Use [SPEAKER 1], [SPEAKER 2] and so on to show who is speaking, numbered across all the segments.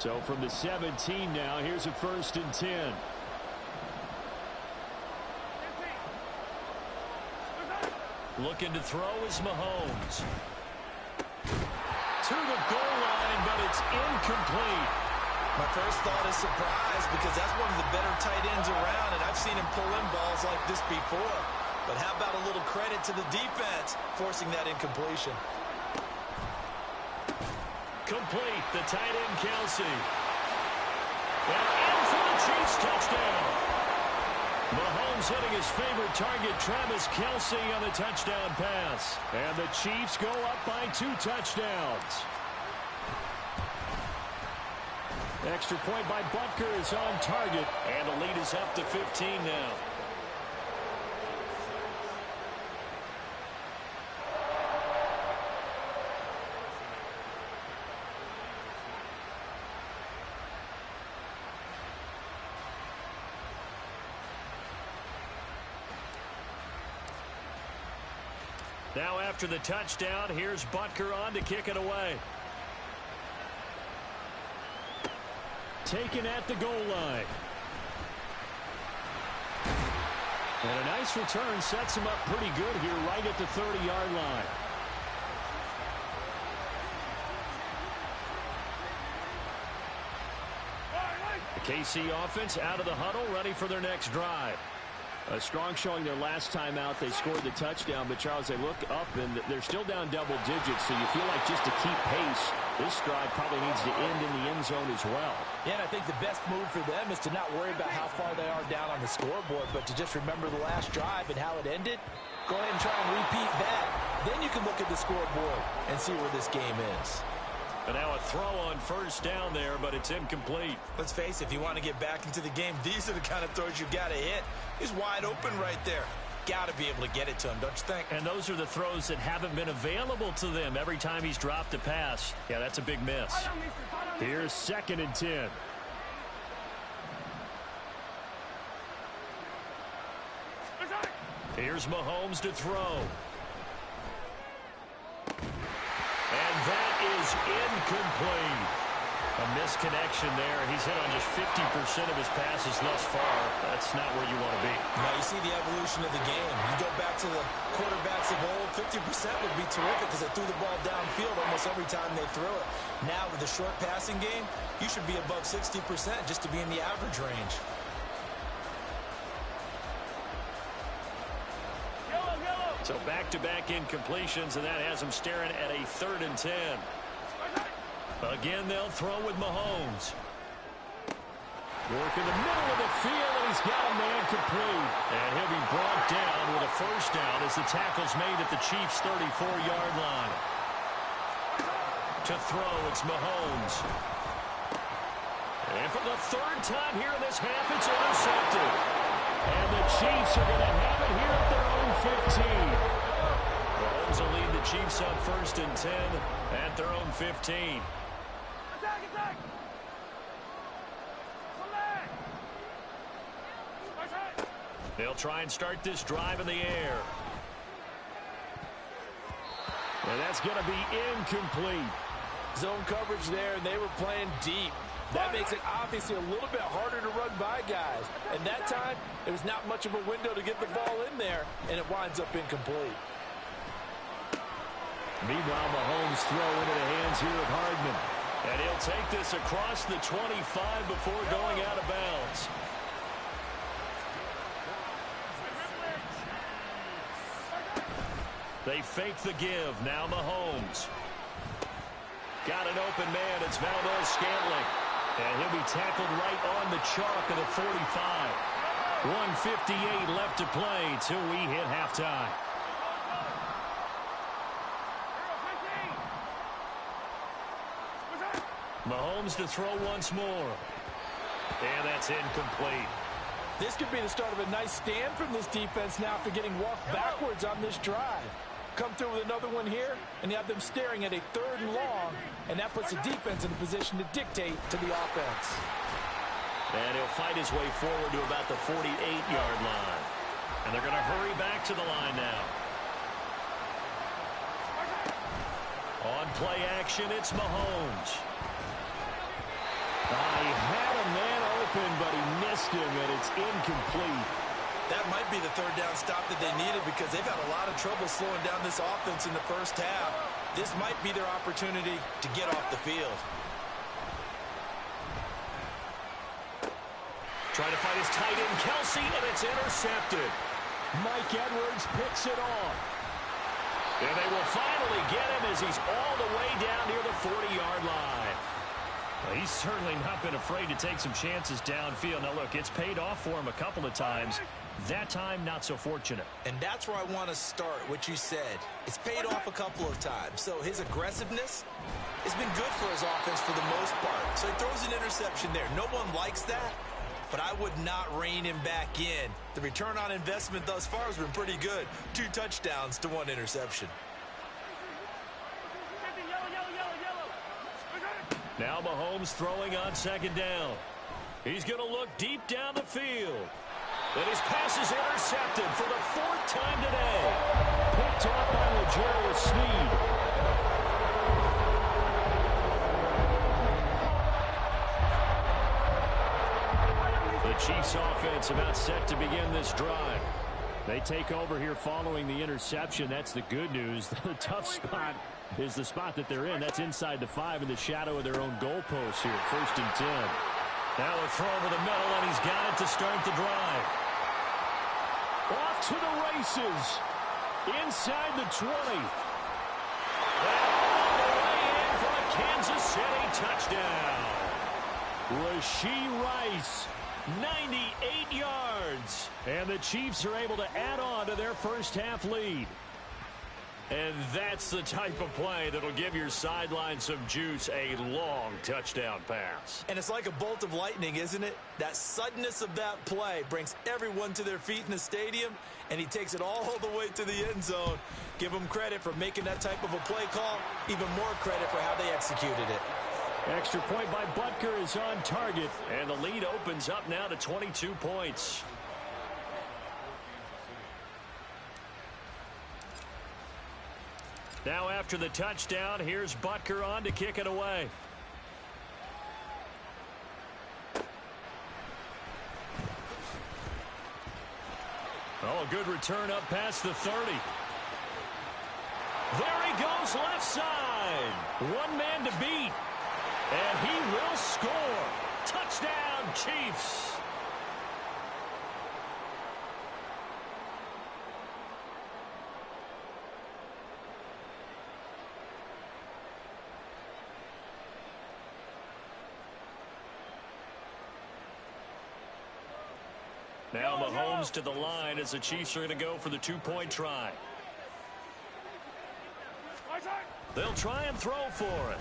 [SPEAKER 1] So from the 17 now, here's a 1st and 10.
[SPEAKER 2] Looking to throw is Mahomes. To the goal line, but it's incomplete.
[SPEAKER 3] My first thought is surprise because that's one of the better tight ends around, and I've seen him pull in balls like this before. But how about a little credit to the defense forcing that incompletion?
[SPEAKER 2] Complete, the tight end Kelsey. And in for the Chiefs touchdown. Mahomes hitting his favorite target, Travis Kelsey, on the touchdown pass. And the Chiefs go up by 2 touchdowns. Extra point by Butker is on target, and the lead is up to 15 now. Now after the touchdown, here's Butker on to kick it away. Taken at the goal line. And a nice return sets him up pretty good here right at the 30-yard line. The KC offense out of the huddle, ready for their next drive. A strong showing their last time out. They scored the touchdown, but Charles, they look up and they're still down double digits, so you feel like just to keep pace, this drive probably needs to end in the end zone as well.
[SPEAKER 3] Yeah, and I think the best move for them is to not worry about how far they are down on the scoreboard, but to just remember the last drive and how it ended. Go ahead and try and repeat that. Then you can look at the scoreboard and see where this game is.
[SPEAKER 2] And now a throw on 1st down there, but it's incomplete.
[SPEAKER 3] Let's face it, if you want to get back into the game, these are the kind of throws you got to hit. He's wide open right there. Got to be able to get it to him, don't you think?
[SPEAKER 2] And those are the throws that haven't been available to them every time he's dropped a pass. Yeah, that's a big miss.
[SPEAKER 1] Here's 2nd and 10.
[SPEAKER 2] Here's Mahomes to throw. And that is incomplete. A misconnection there. He's hit on just 50% of his passes thus far. That's not where you want to be.
[SPEAKER 3] Now you see the evolution of the game. You go back to the quarterbacks of old, 50% would be terrific because they threw the ball downfield almost every time they threw it. Now with the short passing game, you should be above 60% just to be in the average range.
[SPEAKER 2] So back-to-back incompletions, and that has him staring at a 3rd and 10. Again, they'll throw with Mahomes. Work in the middle of the field, and he's got a man complete. And he'll be brought down with a 1st down as the tackle's made at the Chiefs' 34-yard line. To throw, it's Mahomes. And for the 3rd time here in this half, it's intercepted. And the Chiefs are going to have it here at their own 15. Mahomes will lead the Chiefs on 1st and 10 at their own 15.
[SPEAKER 4] Attack!
[SPEAKER 2] They'll try and start this drive in the air. And that's going to be incomplete.
[SPEAKER 3] Zone coverage there, and they were playing deep. That makes it obviously a little bit harder to run by guys. And that time, it was not much of a window to get the ball in there, and it winds up incomplete.
[SPEAKER 2] Meanwhile, Mahomes throw into the hands here of Hardman. And he'll take this across the 25 before going out of bounds. They fake the give. Now Mahomes. Got an open man. It's Valdez-Scantling. And he'll be tackled right on the chalk of the 45. 1:58 left to play till we hit halftime. Mahomes to throw once more. And that's incomplete.
[SPEAKER 3] This could be the start of a nice stand from this defense now after getting walked backwards on this drive. Come through with another one here, and you have them staring at a 3rd and long, and that puts the defense in a position to dictate to the offense.
[SPEAKER 2] And he'll fight his way forward to about the 48-yard line. And they're going to hurry back to the line now. On play action, it's Mahomes.
[SPEAKER 1] He had a man open, but he missed him, and it's incomplete.
[SPEAKER 3] That might be the third down stop that they needed because they've had a lot of trouble slowing down this offense in the first half. This might be their opportunity to get off the field.
[SPEAKER 2] Trying to find his tight end, Kelsey, and it's intercepted.
[SPEAKER 1] Mike Edwards picks it off.
[SPEAKER 2] And they will finally get him as he's all the way down near the 40-yard line. Well, he's certainly not been afraid to take some chances downfield. Now, look, it's paid off for him a couple of times. That time, not so fortunate.
[SPEAKER 3] And that's where I want to start, what you said. It's paid off a couple of times. So his aggressiveness has been good for his offense for the most part. So he throws an interception there. No one likes that, but I would not rein him back in. The return on investment thus far has been pretty good. 2 touchdowns to 1 interception.
[SPEAKER 2] Now Mahomes throwing on second down. He's going to look deep down the field. And his pass is intercepted for the 4th time today.
[SPEAKER 1] Picked off by L'Jarius Sneed. The Chiefs offense about set to begin this drive. They take over here following the interception. That's the good news. The tough spot is the spot that they're in. That's inside the 5 in the shadow of their own goalpost here. 1st and 10.
[SPEAKER 2] Now a throw over the middle, and he's got it to start the drive.
[SPEAKER 1] Off to the races. Inside the 20.
[SPEAKER 2] And all the way in for a Kansas City touchdown.
[SPEAKER 1] Rashee Rice, 98 yards. And the Chiefs are able to add on to their first half lead.
[SPEAKER 2] And that's the type of play that'll give your sideline some juice, a long touchdown pass.
[SPEAKER 3] And it's like a bolt of lightning, isn't it? That suddenness of that play brings everyone to their feet in the stadium, and he takes it all the way to the end zone. Give him credit for making that type of a play call, even more credit for how they executed it.
[SPEAKER 1] Extra point by Butker is on target.
[SPEAKER 2] And the lead opens up now to 22 points. Now after the touchdown, here's Butker on to kick it away. Oh, a good return up past the 30. There he goes left side. 1 man to beat. And he will score. Touchdown, Chiefs. Now Mahomes to the line as the Chiefs are going to go for the 2-point try. They'll try and throw for it.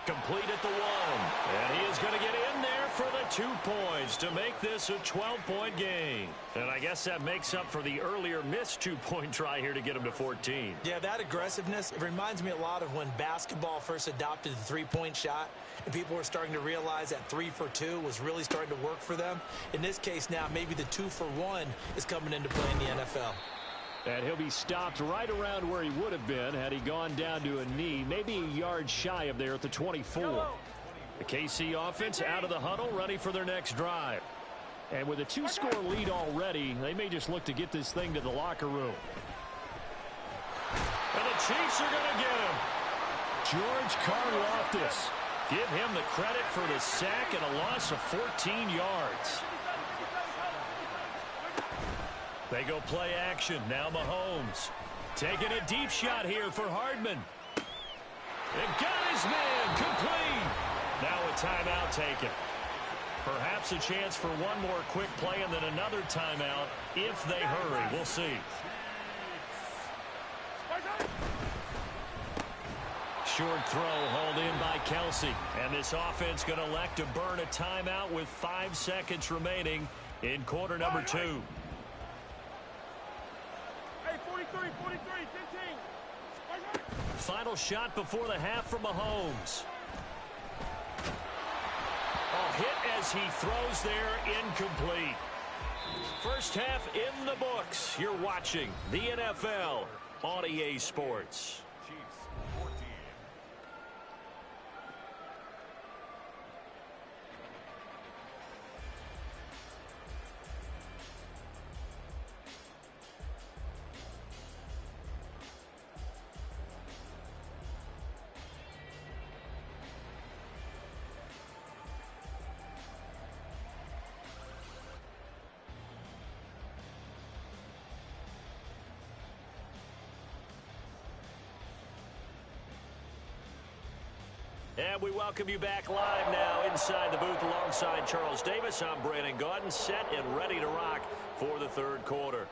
[SPEAKER 2] Complete at the 1. And he is going to get in there for the 2 points to make this a 12-point game. And I guess that makes up for the earlier missed 2-point try here to get him to 14.
[SPEAKER 3] Yeah, that aggressiveness, it reminds me a lot of when basketball first adopted the 3-point shot. And people were starting to realize that 3 for 2 was really starting to work for them. In this case now, maybe the 2 for 1 is coming into play in the NFL.
[SPEAKER 1] And he'll be stopped right around where he would have been had he gone down to a knee, maybe a yard shy of there at the 24. The KC offense out of the huddle, ready for their next drive. And with a 2-score lead already, they may just look to get this thing to the locker room.
[SPEAKER 2] And the Chiefs are going to get him.
[SPEAKER 1] George Karlaftis.
[SPEAKER 2] Give him the credit for the sack and a loss of 14 yards. They go play action. Now Mahomes taking a deep shot here for Hardman. It got his man complete. Now a timeout taken. Perhaps a chance for one more quick play and then another timeout if they hurry. We'll see. Short throw hauled in by Kelsey. And this offense going to elect to burn a timeout with 5 seconds remaining in quarter number 2. Final shot before the half from Mahomes. A hit as he throws there, incomplete. First half in the books. You're watching the NFL on EA Sports.
[SPEAKER 1] And we welcome you back live now inside the booth alongside Charles Davis. I'm Brandon Gaudin, set and ready to rock for the third quarter.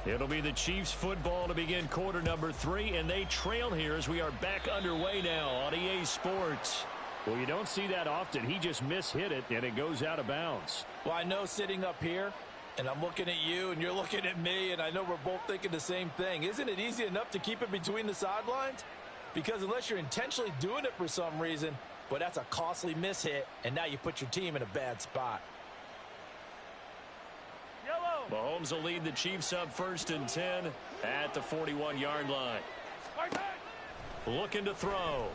[SPEAKER 1] It'll be the Chiefs football to begin quarter number 3, and they trail here as we are back underway now on EA Sports. Well, you don't see that often. He just mishit it, and it goes out of bounds.
[SPEAKER 3] Well, I know sitting up here, and I'm looking at you, and you're looking at me, and I know we're both thinking the same thing. Isn't it easy enough to keep it between the sidelines? Because unless you're intentionally doing it for some reason, well, that's a costly mishit, and now you put your team in a bad spot.
[SPEAKER 1] Mahomes will lead the Chiefs up 1st and 10 at the 41-yard line. Looking to throw.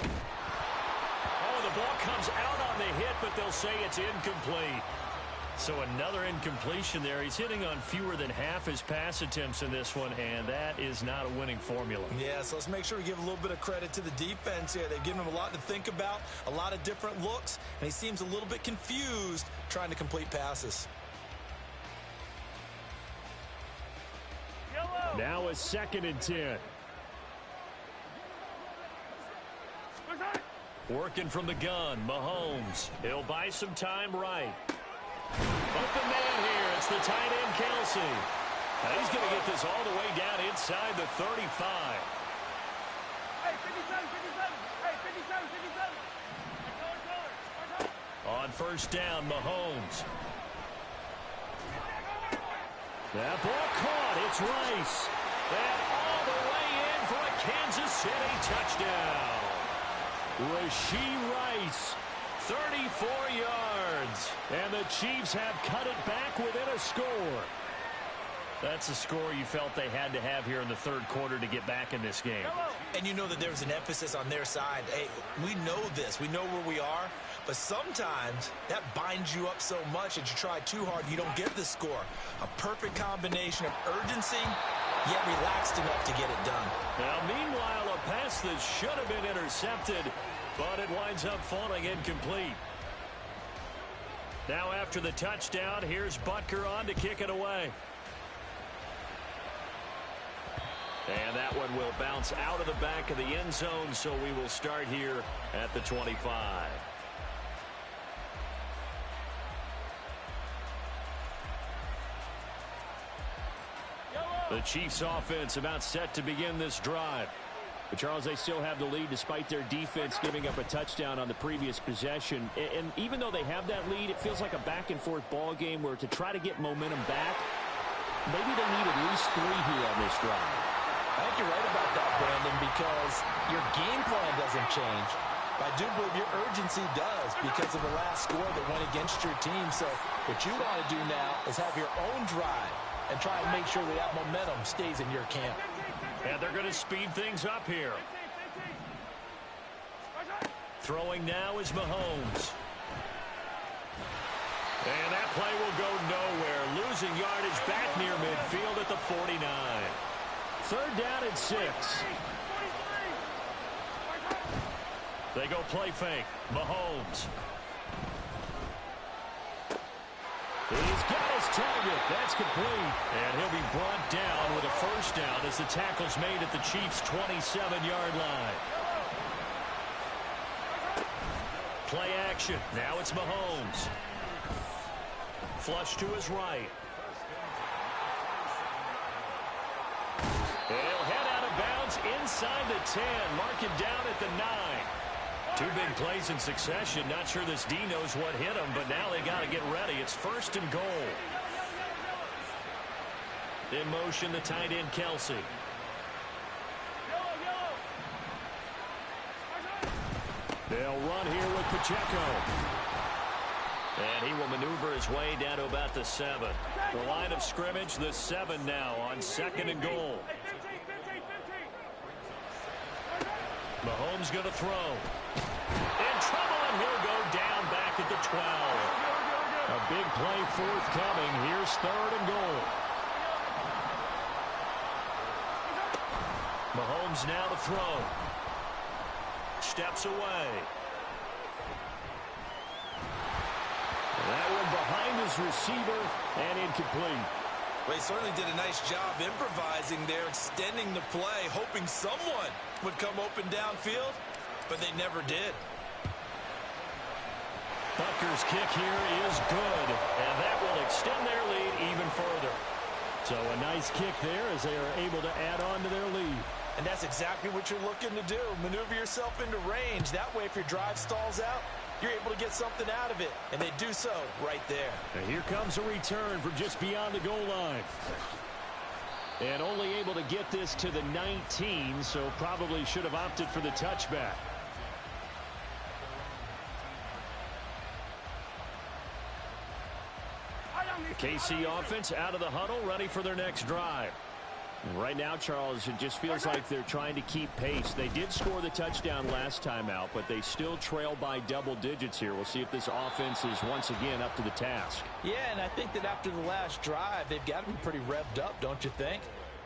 [SPEAKER 1] Oh, the ball comes out on the hit, but they'll say it's incomplete. So another incompletion there. He's hitting on fewer than half his pass attempts in this one, and that is not a winning formula.
[SPEAKER 3] Yeah, so let's make sure we give a little bit of credit to the defense here. They've given him a lot to think about, a lot of different looks, and he seems a little bit confused trying to complete passes.
[SPEAKER 1] Now a 2nd and 10. Working from the gun, Mahomes. He'll buy some time right. Open man here. It's the tight end, Kelsey. Now he's going to get this all the way down inside the 35.
[SPEAKER 4] Hey, 57, 57. Hey, 57, 57.
[SPEAKER 1] On 1st down, Mahomes. That ball caught. It's Rice. And all the way in for a Kansas City touchdown. Rashee Rice, 34 yards. And the Chiefs have cut it back within a score. That's a score you felt they had to have here in the third quarter to get back in this game.
[SPEAKER 3] And you know that there's an emphasis on their side. Hey, we know this. We know where we are. But sometimes that binds you up so much that you try too hard, you don't get the score. A perfect combination of urgency, yet relaxed enough to get it done.
[SPEAKER 1] Now, meanwhile, a pass that should have been intercepted, but it winds up falling incomplete. Now, after the touchdown, here's Butker on to kick it away. And that one will bounce out of the back of the end zone, so we will start here at the 25. The Chiefs offense about set to begin this drive. But, Charles, they still have the lead despite their defense giving up a touchdown on the previous possession. And even though they have that lead, it feels like a back-and-forth ball game where to try to get momentum back, maybe they need at least 3 here on this drive.
[SPEAKER 3] I think you're right about that, Brandon, because your game plan doesn't change. But I do believe your urgency does because of the last score that went against your team. So what you want to do now is have your own drive and try and make sure that momentum stays in your camp.
[SPEAKER 1] And they're going to speed things up here. Throwing now is Mahomes. And that play will go nowhere. Losing yardage back near midfield at the 49. 3rd down and 6. They go play fake. Mahomes. He's got his target. That's complete. And he'll be brought down with a 1st down as the tackle's made at the Chiefs' 27-yard line. Play action. Now it's Mahomes. Flush to his right. He'll head out of bounds inside the 10. Mark it down at the 9. 2 big plays in succession. Not sure this D knows what hit him, but now they got to get ready. It's 1st and goal. In motion, the tight end, Kelsey. They'll run here with Pacheco. And he will maneuver his way down to about the 7. The line of scrimmage, the 7 now on 2nd and goal. Mahomes going to throw. In trouble, and he'll go down back at the 12. A big play forthcoming. Here's 3rd and goal. Mahomes now to throw. Steps away. That one behind his receiver and incomplete.
[SPEAKER 3] Well, he certainly did a nice job improvising there, extending the play, hoping someone would come open downfield, but they never did.
[SPEAKER 1] Butker's kick here is good, and that will extend their lead even further. So a nice kick there as they are able to add on to their lead.
[SPEAKER 3] And that's exactly what you're looking to do. Maneuver yourself into range. That way, if your drive stalls out, you're able to get something out of it. And they do so right there.
[SPEAKER 1] And here comes a return from just beyond the goal line. And only able to get this to the 19, so probably should have opted for the touchback. KC offense out of the huddle, ready for their next drive. And right now, Charles, it just feels like they're trying to keep pace. They did score the touchdown last time out, but they still trail by double digits here. We'll see if this offense is once again up to the task.
[SPEAKER 3] Yeah, and I think that after the last drive, they've got to be pretty revved up, don't you think?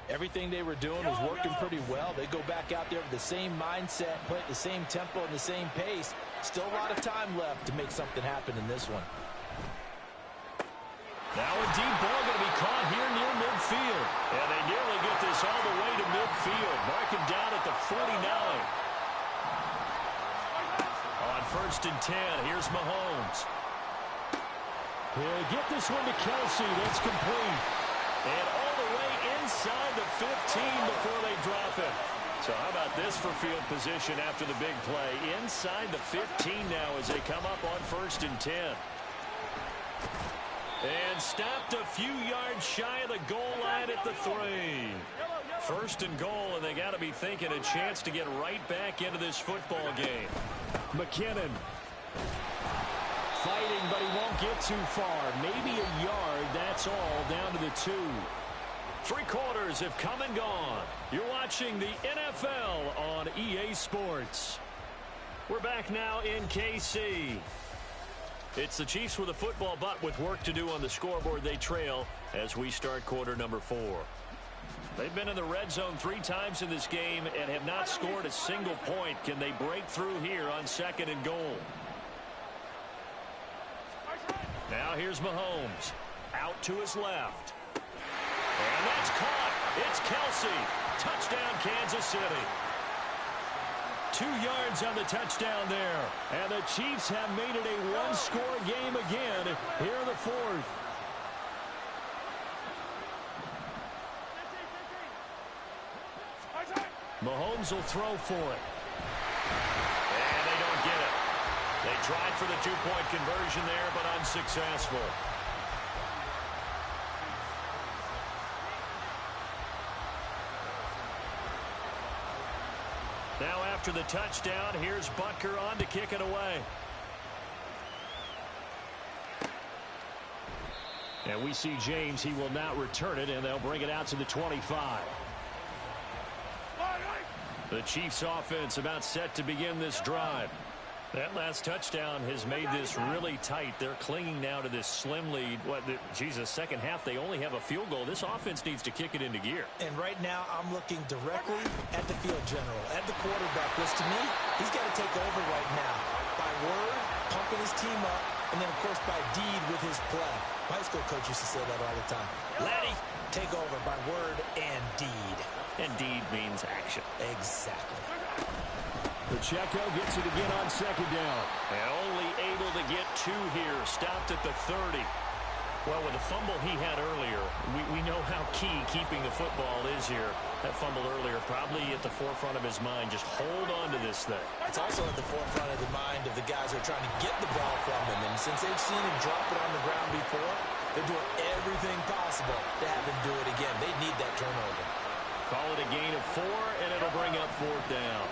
[SPEAKER 3] Everything they were doing was working pretty well. They go back out there with the same mindset, play at the same tempo and the same pace. Still a lot of time left to make something happen in this one.
[SPEAKER 1] Now a deep ball going to be caught here near midfield. And they nearly get this all the way to midfield. Marking down at the 49. On 1st and 10, here's Mahomes. He'll get this one to Kelsey. That's complete. And all the way inside the 15 before they drop it. So how about this for field position after the big play? Inside the 15 now as they come up on 1st and 10. And stopped a few yards shy of the goal line at the 3. 1st and goal, and they got to be thinking a chance to get right back into this football game. McKinnon fighting, but he won't get too far. Maybe a yard, that's all, down to the 2. 3 quarters have come and gone. You're watching the NFL on EA Sports. We're back now in KC. It's the Chiefs with a football, but with work to do on the scoreboard. They trail as we start quarter number 4. They've been in the red zone 3 times in this game and have not scored a single point. Can they break through here on 2nd and goal? Now here's Mahomes. Out to his left. And that's caught. It's Kelsey. Touchdown, Kansas City. 2 yards on the touchdown there. And the Chiefs have made it a one-score game again here in the 4th. Mahomes will throw for it. And they don't get it. They tried for the 2-point conversion there, but unsuccessful. Now after the touchdown, here's Butker on to kick it away. And we see James. He will not return it, and they'll bring it out to the 25. The Chiefs offense about set to begin this drive. That last touchdown has made this really tight. They're clinging now to this slim lead. Second half, they only have a field goal. This offense needs to kick it into gear.
[SPEAKER 3] And right now, I'm looking directly at the field general, at the quarterback, which to me, he's got to take over right now. By word, pumping his team up, and then, of course, by deed with his play. My high school coach used to say that all the time. Laddie, take over by word and deed.
[SPEAKER 1] And deed means action.
[SPEAKER 3] Exactly.
[SPEAKER 1] Pacheco gets it again on 2nd down. And only able to get 2 here. Stopped at the 30. Well, with the fumble he had earlier, we know how key keeping the football is here. That fumble earlier probably at the forefront of his mind. Just hold on to this thing.
[SPEAKER 3] It's also at the forefront of the mind of the guys who are trying to get the ball from him. And since they've seen him drop it on the ground before, they're doing everything possible to have him do it again. They need that turnover.
[SPEAKER 1] Call it a gain of 4, and it'll bring up 4th down.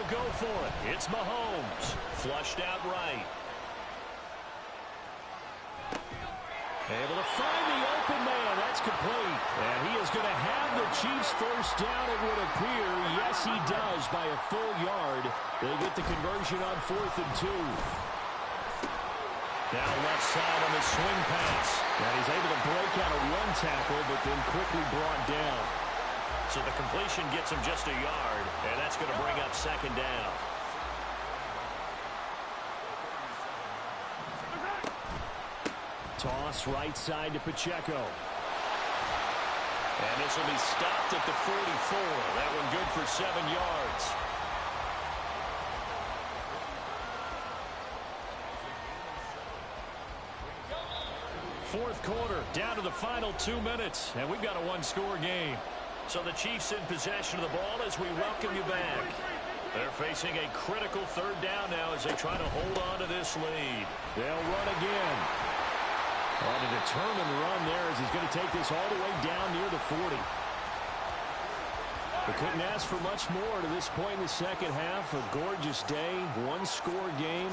[SPEAKER 1] will go for it. It's Mahomes. Flushed out right. Able to find the open man. That's complete. And he is going to have the Chiefs first down, it would appear. Yes, he does by a full yard. They get the conversion on 4th and 2. Now left side on the swing pass. And he's able to break out a run tackle, but then quickly brought down. So the completion gets him just a yard, and that's going to bring up 2nd down. Toss right side to Pacheco. And this will be stopped at the 44. That one good for 7 yards. Fourth quarter, down to the final 2 minutes, and we've got a one-score game. So the Chiefs in possession of the ball as we welcome you back. They're facing a critical 3rd down now as they try to hold on to this lead. They'll run again. On a determined run there as he's going to take this all the way down near the 40. We couldn't ask for much more to this point in the second half. A gorgeous day, one-score game.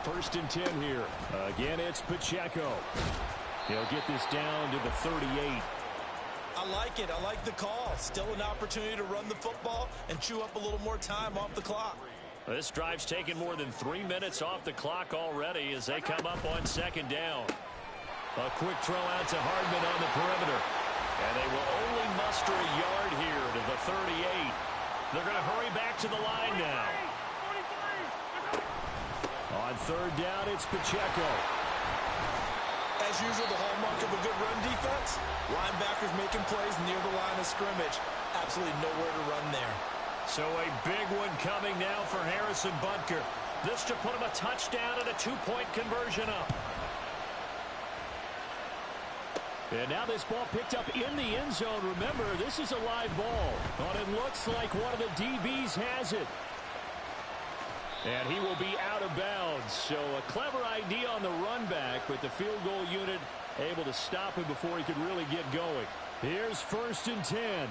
[SPEAKER 1] 1st and 10 here. Again, it's Pacheco. He'll get this down to the 38.
[SPEAKER 3] I like it. I like the call. Still an opportunity to run the football and chew up a little more time off the clock.
[SPEAKER 1] This drive's taken more than 3 minutes off the clock already as they come up on 2nd down. A quick throw out to Hardman on the perimeter. And they will only muster a yard here to the 38. They're going to hurry back to the line now. On 3rd down, it's Pacheco.
[SPEAKER 3] As usual, the hallmark of a good run defense. Linebackers making plays near the line of scrimmage. Absolutely nowhere to run there.
[SPEAKER 1] So a big one coming now for Harrison Butker. This to put him a touchdown and a 2-point conversion up. And now this ball picked up in the end zone. Remember, this is a live ball. But it looks like one of the DBs has it. And he will be out of bounds. So a clever idea on the run back, but the field goal unit able to stop him before he could really get going. Here's 1st and 10.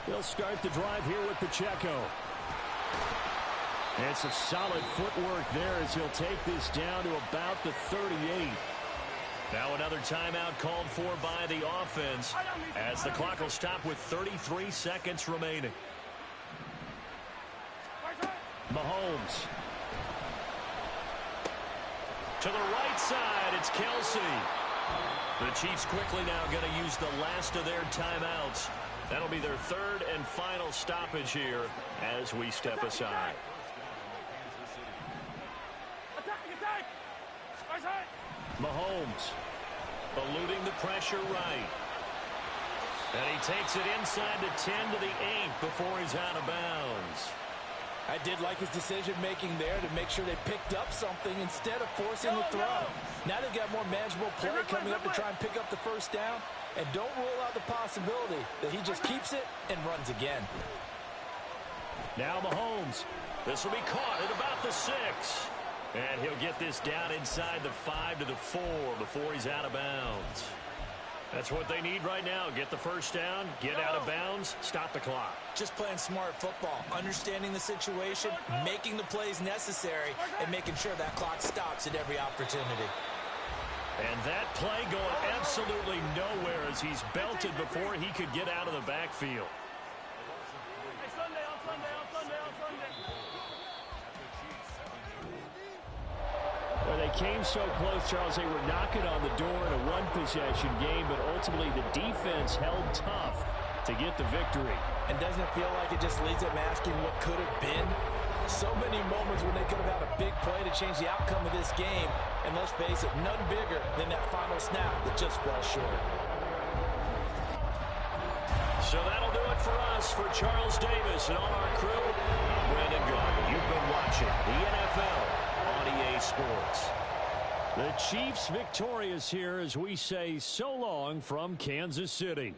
[SPEAKER 1] They'll start the drive here with Pacheco. It's a solid footwork there as he'll take this down to about the 38. Now another timeout called for by the offense as the clock will stop with 33 seconds remaining. Mahomes. To the right side, it's Kelsey. The Chiefs quickly now going to use the last of their timeouts. That'll be their 3rd and final stoppage here as we step aside. Mahomes eluding the pressure right. And he takes it inside the 10 to the 8 before he's out of bounds.
[SPEAKER 3] I did like his decision-making there to make sure they picked up something instead of forcing the throw. Now they've got more manageable play coming up to try and pick up the 1st down. And don't rule out the possibility that he just keeps it and runs again.
[SPEAKER 1] Now Mahomes. This will be caught at about the 6. And he'll get this down inside the 5 to the 4 before he's out of bounds. That's what they need right now. Get the 1st down, get out of bounds, stop the clock.
[SPEAKER 3] Just playing smart football, understanding the situation, making the plays necessary, and making sure that clock stops at every opportunity.
[SPEAKER 1] And that play going absolutely nowhere as he's belted before he could get out of the backfield. Well, they came so close, Charles. They were knocking on the door in a one-possession game, but ultimately the defense held tough to get the victory.
[SPEAKER 3] And doesn't it feel like it just leaves them asking what could have been? So many moments when they could have had a big play to change the outcome of this game. And let's face it, none bigger than that final snap that just fell short.
[SPEAKER 1] So that'll do it for us. For Charles Davis and all our crew, I'm Brandon Garden. You've been watching the NFL on EA Sports. The Chiefs victorious here as we say so long from Kansas City.